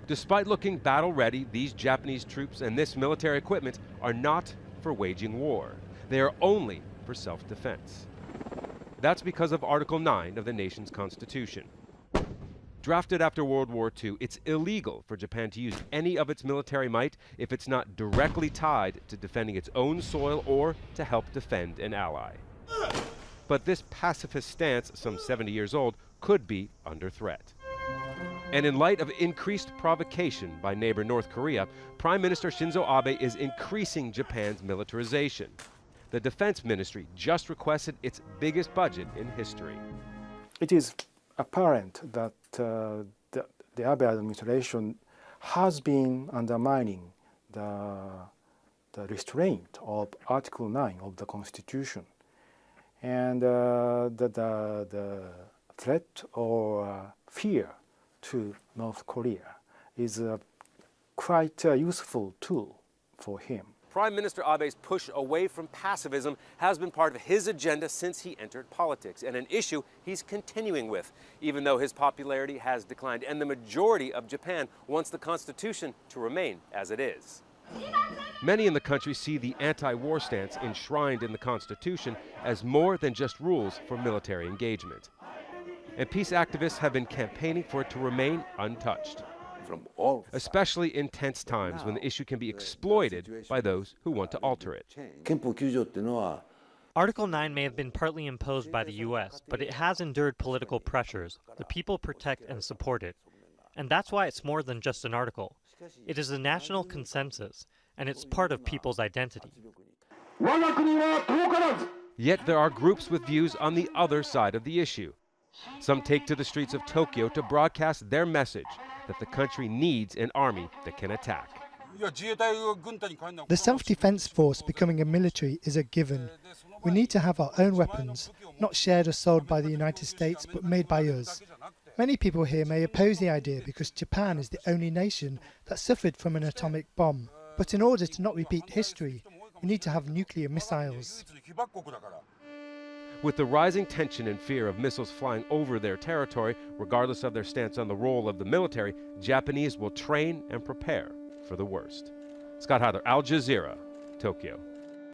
Despite looking battle-ready, these Japanese troops and this military equipment are not for waging war. They are only for self-defense. That's because of Article 9 of the nation's constitution. Drafted after World War II, it's illegal for Japan to use any of its military might if it's not directly tied to defending its own soil or to help defend an ally. But this pacifist stance, some 70 years old, could be under threat. And in light of increased provocation by neighbor North Korea, Prime Minister Shinzo Abe is increasing Japan's militarization. The Defense Ministry just requested its biggest budget in history. It is apparent that the Abe administration has been undermining the restraint of Article 9 of the Constitution. And the threat or fear to North Korea is quite a useful tool for him. Prime Minister Abe's push away from pacifism has been part of his agenda since he entered politics, and an issue he's continuing with, even though his popularity has declined, and the majority of Japan wants the Constitution to remain as it is. Many in the country see the anti-war stance enshrined in the Constitution as more than just rules for military engagement. And peace activists have been campaigning for it to remain untouched, especially in tense times when the issue can be exploited by those who want to alter it. Article 9 may have been partly imposed by the U.S., but it has endured political pressures. The people protect and support it. And that's why it's more than just an article. It is a national consensus, and it's part of people's identity. Yet there are groups with views on the other side of the issue. Some take to the streets of Tokyo to broadcast their message that the country needs an army that can attack. The self-defense force becoming a military is a given. We need to have our own weapons, not shared or sold by the United States, but made by us. Many people here may oppose the idea because Japan is the only nation that suffered from an atomic bomb. But in order to not repeat history, we need to have nuclear missiles. With the rising tension and fear of missiles flying over their territory, regardless of their stance on the role of the military, Japanese will train and prepare for the worst. Scott Heidler, Al Jazeera, Tokyo.